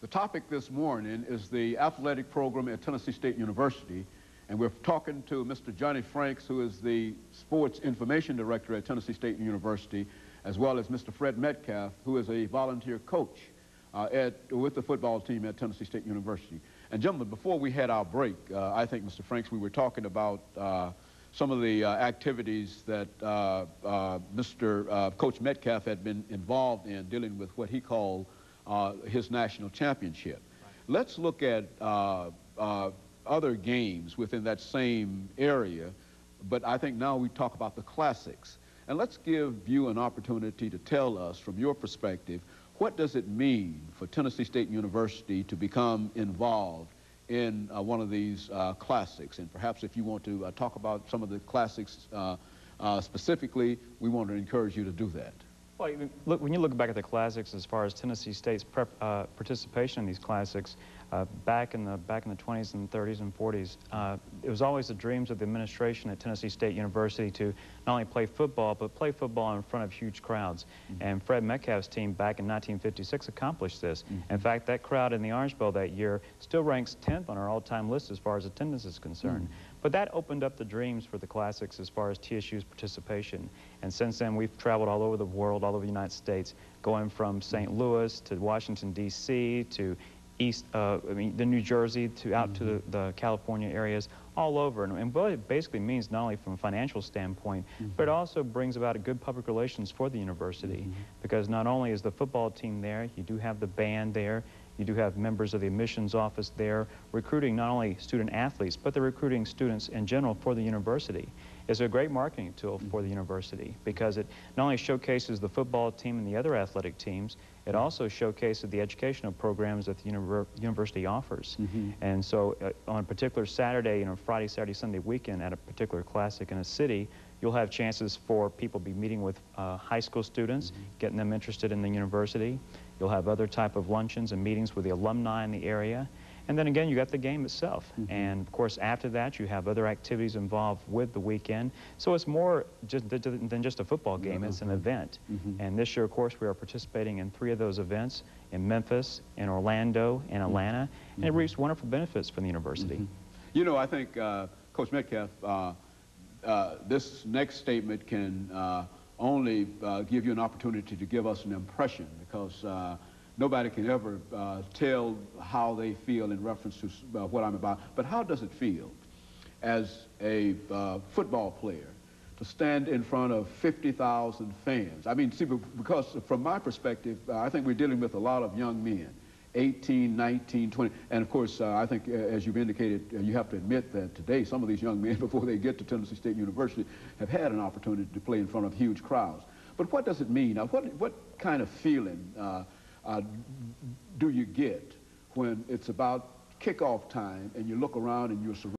The topic this morning is the athletic program at Tennessee State University, and we're talking to Mr. JFranks, who is the Sports Information Director at Tennessee State University, as well as Mr. Metcalf, who is a volunteer coach with the football team at Tennessee State University. And gentlemen, before we had our break, I think, Mr. Franks, we were talking about some of the activities that Coach Metcalf had been involved in, dealing with what he called his national championship. Right. Let's look at other games within that same area, but I think now we talk about the classics. And let's give you an opportunity to tell us, from your perspective, what does it mean for Tennessee State University to become involved in one of these classics? And perhaps if you want to talk about some of the classics specifically, we want to encourage you to do that. Well, look, when you look back at the classics, as far as Tennessee State's participation in these classics, back in the 20s and 30s and 40s, it was always the dreams of the administration at Tennessee State University to not only play football, but play football in front of huge crowds. Mm-hmm. And Fred Metcalf's team back in 1956 accomplished this. Mm-hmm. In fact, that crowd in the Orange Bowl that year still ranks 10th on our all-time list as far as attendance is concerned. Mm-hmm. But that opened up the dreams for the classics as far as TSU's participation. And since then, we've traveled all over the world, all over the United States, going from St. Louis to Washington, D.C., to the New Jersey, to out to the California areas, all over. And what it basically means, not only from a financial standpoint, but it also brings about a good public relations for the university, because not only is the football team there, you do have the band there, you do have members of the admissions office there recruiting not only student athletes, but they're recruiting students in general for the university. It's a great marketing tool for the university, because it not only showcases the football team and the other athletic teams, it also showcases the educational programs that the university offers. And so on a particular Saturday, Friday, Saturday, Sunday weekend at a particular classic in a city, you'll have chances for people to be meeting with high school students, getting them interested in the university. You'll have other type of luncheons and meetings with the alumni in the area. And then again, you got the game itself. And of course, after that, you have other activities involved with the weekend. So it's more than just a football game, it's an event. And this year, of course, we are participating in 3 of those events in Memphis, in Orlando, and Atlanta. And it reaps wonderful benefits for the university. You know, I think, Coach Metcalf, this next statement can only give you an opportunity to give us an impression, because nobody can ever tell how they feel in reference to what I'm about. But how does it feel as a football player to stand in front of 50,000 fans? I mean, see, because from my perspective, I think we're dealing with a lot of young men, 18, 19, 20. And of course, I think, as you've indicated, you have to admit that today some of these young men, before they get to Tennessee State University, have had an opportunity to play in front of huge crowds. But what does it mean? Now, what kind of feeling do you get when it's about kickoff time and you look around and you're surrounded